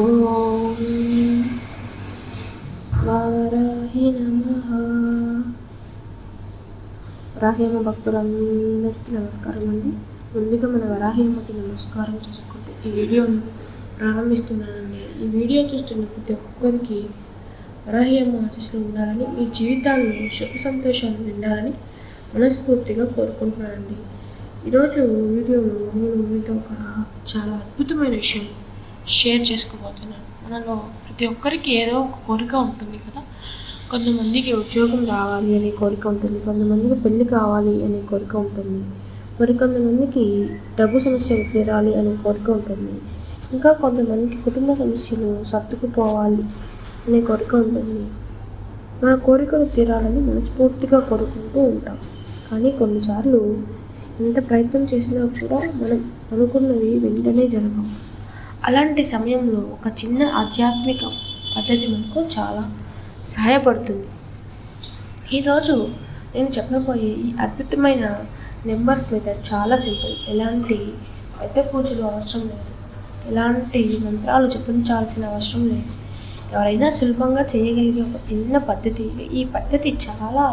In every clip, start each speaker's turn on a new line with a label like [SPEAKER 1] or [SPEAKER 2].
[SPEAKER 1] ఓం వారాహి నమః. వరాహ్యమ్మ భక్తులందరికీ నమస్కారం అండి. ముందుగా మన వరాహ్యమ్మకి నమస్కారం చేసుకుంటూ ఈ వీడియోను ప్రారంభిస్తున్నానండి. ఈ వీడియో చూస్తున్న ప్రతి ఒక్కరికి వరాహ్యమ్మ ఆశీస్సులు ఉండాలని, మీ జీవితాల్లో సుఖ సంతోషాలు నిండాలని మనస్ఫూర్తిగా కోరుకుంటున్నానండి. ఈరోజు వీడియోలో నేను మీతో ఒక చాలా అద్భుతమైన విషయం షేర్ చేసుకోబోతున్నాను. మనలో ప్రతి ఒక్కరికి ఏదో ఒక కోరిక ఉంటుంది కదా. కొంతమందికి ఉద్యోగం రావాలి అనే కోరిక ఉంటుంది, కొంతమందికి పెళ్లి కావాలి అనే కోరిక ఉంటుంది, మరి కొంతమందికి డబ్బు సమస్యలు తీరాలి అనే కోరిక ఉంటుంది, ఇంకా కొంతమందికి కుటుంబ సమస్యలు సర్దుకుపోవాలి అనే కోరిక ఉంటుంది. మన కోరికలు తీరాలని మనస్ఫూర్తిగా కోరుకుంటూ ఉంటాం. కానీ కొన్నిసార్లు ఎంత ప్రయత్నం చేసినా కూడా మనం అనుకున్నవి వెంటనే జరగవు. అలాంటి సమయంలో ఒక చిన్న ఆధ్యాత్మిక పద్ధతి మనకు చాలా సహాయపడుతుంది. ఈరోజు నేను చెప్పబోయే ఈ అద్భుతమైన నెంబర్స్ మెథడ్ చాలా సింపుల్. ఎలాంటి పెద్ద పూజలు అవసరం లేదు, ఎలాంటి మంత్రాలు జపించాల్సిన అవసరం లేదు. ఎవరైనా సులభంగా చేయగలిగే ఒక చిన్న పద్ధతి. ఈ పద్ధతి చాలా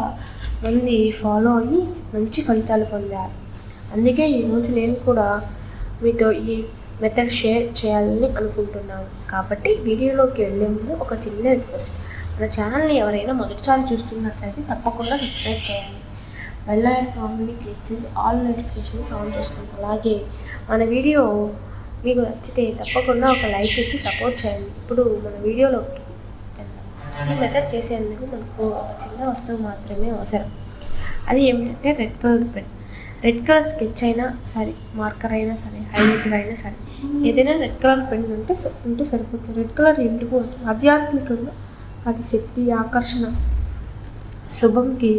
[SPEAKER 1] మంది ఫాలో అయ్యి మంచి ఫలితాలు పొందారు. అందుకే ఈరోజు నేను కూడా మీతో ఈ మెథడ్ షేర్ చేయాలని అనుకుంటున్నాను. కాబట్టి వీడియోలోకి వెళ్ళే ముందు ఒక చిన్న రిక్వెస్ట్. మన ఛానల్ని ఎవరైనా మొదటిసారి చూస్తున్నట్లయితే తప్పకుండా సబ్స్క్రైబ్ చేయండి. బెల్ ఐకాన్ని క్లిక్ చేసి ఆల్ నోటిఫికేషన్స్ ఆన్ చేసుకోండి. అలాగే మన వీడియో మీకు నచ్చితే తప్పకుండా ఒక లైక్ ఇచ్చి సపోర్ట్ చేయండి. ఇప్పుడు మన వీడియోలోకి వెళ్దాం. ఈ మెథడ్ చేసేందుకు మనకు ఒక చిన్న వస్తువు మాత్రమే అవసరం. అది ఏమిటంటే red colour pen. Red colour sketch అయినా సరే, మార్కర్ అయినా సరే, హైలైటర్ అయినా సరే, ఏదైనా రెడ్ కలర్ పెన్ ఉంటే సరిపోతుంది. రెడ్ కలర్ ఎందుకు అంటే ఆధ్యాత్మికంగా అది శక్తి, ఆకర్షణ, శుభంకి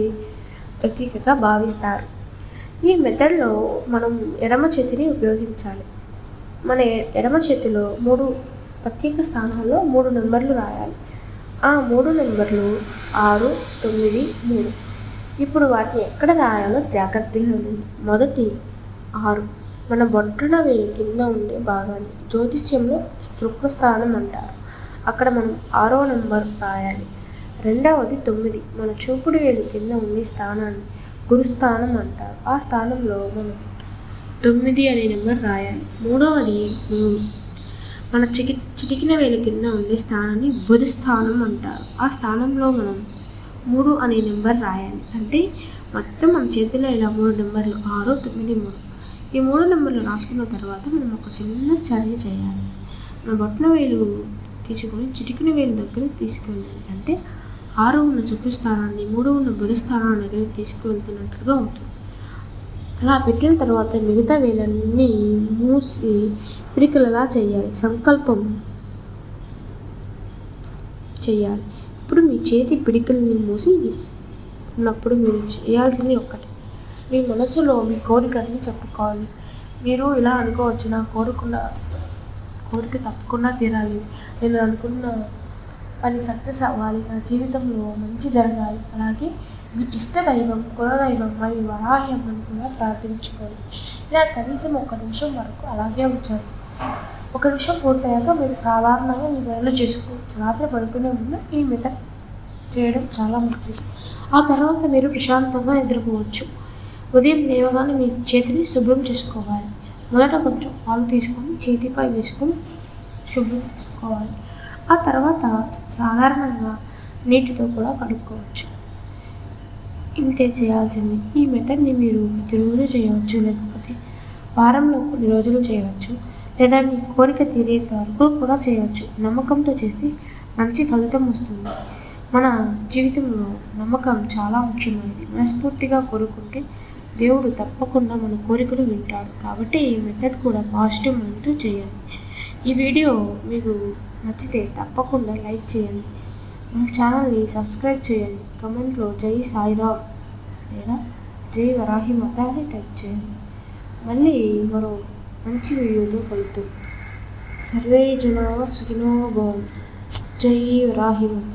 [SPEAKER 1] ప్రతీకగా భావిస్తారు. ఈ మెథడ్లో మనం ఎడమ చేతిని ఉపయోగించాలి. మన ఎడమ చేతిలో 3 ప్రత్యేక స్థానాల్లో 3 నెంబర్లు రాయాలి. ఆ 3 నెంబర్లు 6, 9, 3. ఇప్పుడు వాటిని ఎక్కడ రాయాలో జాగ్రత్తగా ఉంది. మొదటి 6 మన బొట్టన వేలి కింద ఉండే భాగాన్ని జ్యోతిష్యంలో శుక్రస్థానం అంటారు. అక్కడ మనం 6వ నెంబర్ రాయాలి. రెండవది 9 మన చూపుడు వేలు కింద ఉండే స్థానాన్ని గురుస్థానం అంటారు. ఆ స్థానంలో మనం 9 అనే నెంబర్ రాయాలి. మూడవది 3 మన చిటికిన వేలు కింద ఉండే స్థానాన్ని బుధ స్థానం అంటారు. ఆ స్థానంలో మనం 3 అనే నెంబర్ రాయాలి. అంటే మొత్తం మన చేతిలో ఇలా 3 నెంబర్లు 6, 9, 3. ఈ 3 నెంబర్లు రాసుకున్న తర్వాత మనం ఒక చిన్న చర్య చేయాలి. మన బొట్టన వేలు తీసుకొని చిటికిన వేలు దగ్గర తీసుకువెళ్ళాలి. అంటే 6 ఉన్న శుక్ర స్థానాన్ని 3 ఉన్న బుధ స్థానాన్ని దగ్గర తీసుకువెళ్తున్నట్లుగా అవుతుంది. అలా పెట్టిన తర్వాత మిగతా వేలన్నీ మూసి పిడికలలా చేయాలి. సంకల్పం చేయాలి. ఇప్పుడు మీ చేతి పిడికల్ని మూసి ఉన్నప్పుడు మీరు చేయాల్సింది ఒక్కటే. మీ మనసులో మీ కోరికని చెప్పుకోవాలి. మీరు ఇలా అనుకోవచ్చు, నా కోరిక తప్పకుండా తీరాలి, నేను అనుకున్న పని సక్సెస్ అవ్వాలి, నా జీవితంలో మంచి జరగాలి. అలాగే మీ ఇష్ట దైవం, కులదైవం మరియు వరాహ్యమ్మని కూడా ప్రార్థించుకోండి. ఇలా కనీసం 1 నిమిషం వరకు అలాగే ఉంచాలి. 1 నిమిషం పూర్తయ్యాక మీరు సాధారణంగా మీ పనులు చేసుకోవచ్చు. రాత్రి పడుకునే ముందు ఈ మెథడ్ చేయడం చాలా మంచిది. ఆ తర్వాత మీరు ప్రశాంతంగా నిద్రపోవచ్చు. ఉదయం లేవగానే మీ చేతిని శుభ్రం చేసుకోవాలి. మొదట కొంచెం పాలు తీసుకొని చేతిపై వేసుకొని శుభ్రం చేసుకోవాలి. ఆ తర్వాత సాధారణంగా నీటితో కూడా కడుక్కోవచ్చు. ఇంతే చేయాల్సింది. ఈ మెథడ్ని మీరు ప్రతిరోజు చేయవచ్చు, లేకపోతే వారంలో కొన్ని రోజులు చేయవచ్చు, లేదా మీ కోరిక తీరేంత వరకు కూడా చేయవచ్చు. నమ్మకంతో చేస్తే మంచి ఫలితం వస్తుంది. మన జీవితంలో నమ్మకం చాలా ముఖ్యమైనది. మనస్ఫూర్తిగా కోరుకుంటే దేవుడు తప్పకుండా మన కోరికలు వింటాడు. కాబట్టి ఈ మెథడ్ కూడా పాజిటివ్ మైండ్తో చేయండి. ఈ వీడియో మీకు నచ్చితే తప్పకుండా లైక్ చేయండి. మన ఛానల్ని సబ్స్క్రైబ్ చేయండి. కమెంట్లో జై సాయిరామ్ లేదా జై వరాహి మాత అని టైప్ చేయండి. మళ్ళీ మరో మంచి వీడియోతో కలుద్దాం. సర్వే జనా సుఖినో భవంతు. జై వరాహి మాత.